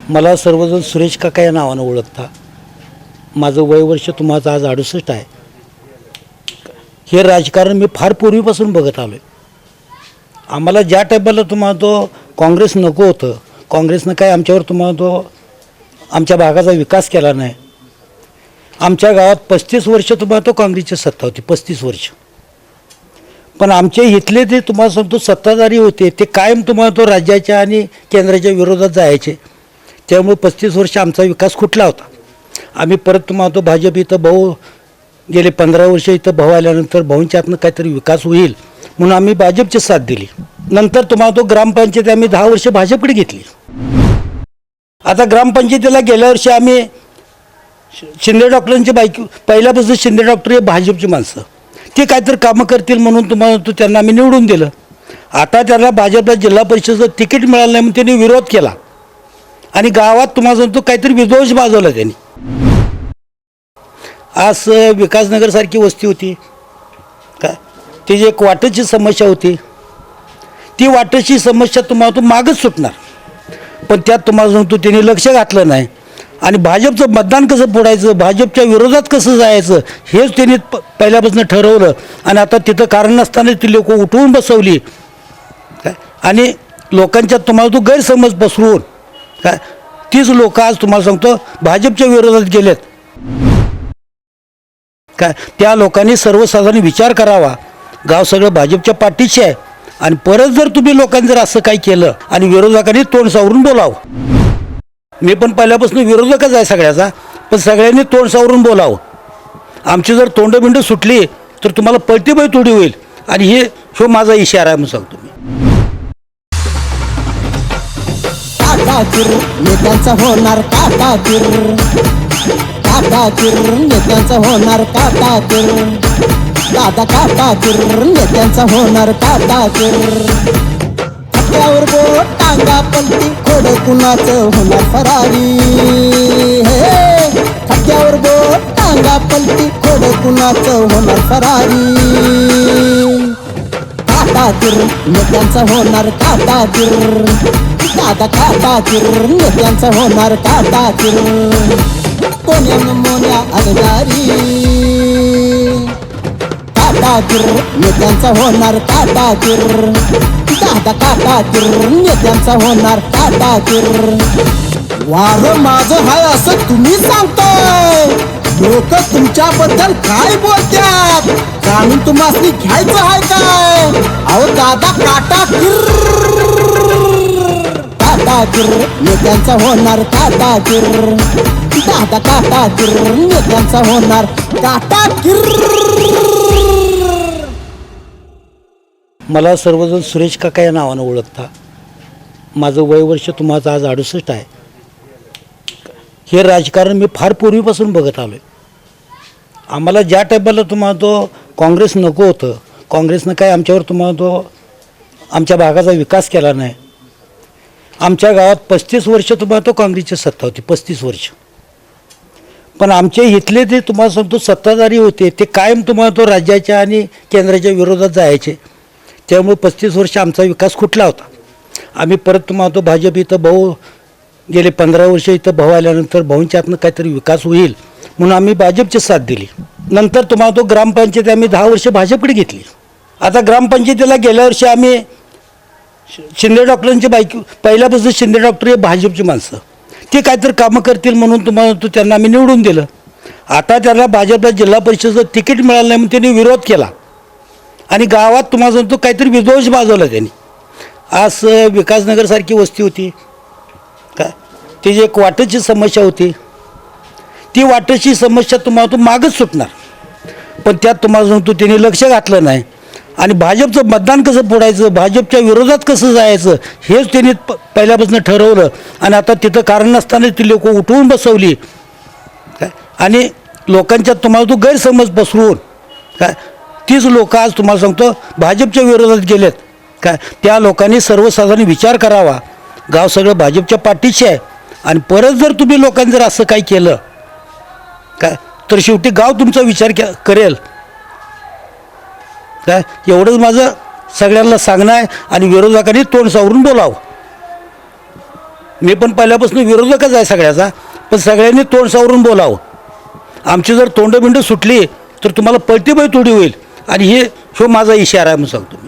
मला सर्वजण सुरेश काका या नावानं ओळखता. माझं वयवर्ष तुम्हाला आज 68 आहे. हे राजकारण मी फार पूर्वीपासून बघत आलो आहे. आम्हाला ज्या टायमाला तुम्हाला तो काँग्रेस नको होतं, काँग्रेसनं काय आमच्यावर तुम्हाला तो आमच्या भागाचा विकास केला नाही. आमच्या गावात 35 वर्ष तुम्हाला तो काँग्रेसची सत्ता होती, 35 वर्ष. पण आमचे इथले ते तुम्हाला सांगतो सत्ताधारी होते, ते कायम तुम्हाला तो राज्याच्या आणि केंद्राच्या विरोधात जायचे. त्यामुळे 35 वर्ष आमचा विकास खुटला होता. आम्ही परत तुम्हाला तो भाजप इथं भाऊ गेले 15 वर्ष इथं भाऊ आल्यानंतर भाऊंच्या हातनं काहीतरी विकास होईल म्हणून आम्ही भाजपची साथ दिली. नंतर तुम्हाला तो ग्रामपंचायत आम्ही 10 वर्ष भाजपकडे घेतली. आता ग्रामपंचायतीला गेल्या वर्षी आम्ही शिंदे डॉक्टरांची बायको, पहिल्यापासून शिंदे डॉक्टर हे भाजपची माणसं, ते काहीतरी कामं करतील म्हणून तुम्हाला तो त्यांना आम्ही निवडून दिलं. आता त्यांना भाजपला जिल्हा परिषदेचं तिकीट मिळालं नाही म्हणून त्यांनी विरोध केला आणि गावात तुम्हाला सांगतो काहीतरी विद्वेष माजवला त्यांनी. आज विकासनगरसारखी वस्ती होती काय, त्याची एक वाटेची समस्या होती. ती वाटेची समस्या तुम्हाला तो मागच सुटणार, पण त्यात तुम्हाला सांगतो त्यांनी लक्ष घातलं नाही. आणि भाजपचं मतदान कसं फोडायचं, भाजपच्या विरोधात कसं जायचं हेच त्यांनी पहिल्यापासून ठरवलं. आणि आता तिथं कारण नसताना ती लोक उठवून बसवली काय, आणि लोकांच्यात तुम्हाला तो गैरसमज पसरवून काय, तीच लोक आज तुम्हाला सांगतो भाजपच्या विरोधात गेलेत काय. त्या लोकांनी सर्वसाधारण विचार करावा. गाव सगळं भाजपच्या पाठीशी आहे. आणि परत जर तुम्ही लोकांनी जर असं काही केलं आणि विरोधकांनी तोंड सावरून बोलावं, मी पण पहिल्यापासून विरोधकच आहे सगळ्याचा, पण सगळ्यांनी तोंड सावरून बोलावं. आमची जर तोंडबिंड सुटली तर तुम्हाला पळतीबाई तोडी होईल. आणि हे माझा इशारा आहे म्हणून सांगतो मी. काकाकीर नेत्यांचा होणार काकाकीर, काकाकीर नेत्यांचा होणार काकाकीर, दादा काकाकीर नेत्यांचा होणार काकाकीर. खात्यावर बोट टांगा पलटी खोड कुणाचं होणार फरारी. हे खात्यावर बोट टांगा पलटी खोड कुणाचं होणार फरारी. काकाकीर नेत्यांचा होणार काकाकीर, दादा काकाकीर नेत्यांचा होणार काकाकीर. कोण्या मोन्या अलगारी काकाकीर नेत्यांचा होणार काकाकीर, दादा काकाकीर नेत्यांचा होणार काकाकीर. वार माझं हाय असं तुम्ही सांगताय, लोक तुमच्याबद्दल काय बोलतात जाणून तुम्हाला घ्यायचं आहे काय. अहो दादा काकाकीर, काकाकीर नेत्यांचा होणार काकाकीर, दादा काकाकीर नेत्यांचा होणार काकाकीर. मला सर्वजण सुरेश काका या नावानं ओळखता. माझं वयवर्ष तुम्हाला आज 68 आहे. हे राजकारण मी फार पूर्वीपासून बघत आलो आहे. आम्हाला ज्या टायमाला तुम्हाला तो काँग्रेस नको होतं, काँग्रेसनं काय आमच्यावर तुम्हाला तो आमच्या भागाचा विकास केला नाही. आमच्या गावात 35 वर्ष तुम्हाला तो काँग्रेसची सत्ता होती, 35 वर्ष. पण आमचे इथले ते तुम्हाला सांगतो सत्ताधारी होते, ते कायम तुम्हाला तो राज्याच्या आणि केंद्राच्या विरोधात जायचे. त्यामुळे 35 वर्ष आमचा विकास खुटला होता. आम्ही परत तुम्हाला तो भाजप इथं भाऊ गेले 15 वर्ष इथं भाऊ आल्यानंतर भाऊंच्या हातनं काहीतरी विकास होईल म्हणून आम्ही भाजपची साथ दिली. नंतर तुम्हाला तो ग्रामपंचायत आम्ही 10 वर्ष भाजपकडे घेतली. आता ग्रामपंचायतीला गेल्या वर्षी आम्ही शिंदे डॉक्टरांची बायको, पहिल्यापासून शिंदे डॉक्टर हे भाजपची माणसं, ते काहीतरी कामं करतील म्हणून तुम्हाला तो त्यांना आम्ही निवडून दिलं. आता त्यांना भाजपला जिल्हा परिषदेचं तिकीट मिळालं नाही म्हणून त्यांनी विरोध केला आणि गावात तुम्हाला सांगतो काहीतरी विद्वेष माजवला त्यांनी. आज विकासनगरसारखी वस्ती होती काय, त्याची एक वाटेची समस्या होती. ती वाटेची समस्या तुम्हाला तो मागच सुटणार, पण त्यात तुम्हाला सांगतो त्यांनी लक्ष घातलं नाही. आणि भाजपचं मतदान कसं फोडायचं, भाजपच्या विरोधात कसं जायचं हेच त्यांनी पहिल्यापासून ठरवलं. आणि आता तिथं कारण नसताना ती लोक उठवून बसवली काय, आणि लोकांच्यात तुम्हाला तो गैरसमज पसरवून काय, तीच लोक आज तुम्हाला सांगतो भाजपच्या विरोधात गेलेत काय. त्या लोकांनी सर्वसाधारण विचार करावा. गाव सगळं भाजपच्या पाठीशी आहे. आणि परत जर तुम्ही लोकांनी जर असं काही केलं काय तर शेवटी गाव तुमचा विचार करेल काय. एवढंच माझं सगळ्यांना सांगणं आहे. आणि विरोधकांनी तोंड सावरून बोलावं. मी पण पहिल्यापासून विरोधकच आहे सगळ्याचा, पण सगळ्यांनी तोंड सावरून बोलावं. आमची जर तोंडबिंड सुटली तर तुम्हाला पळती थोडी होईल, आणि हे माझा इशारा आहे म्हणून सांगतो.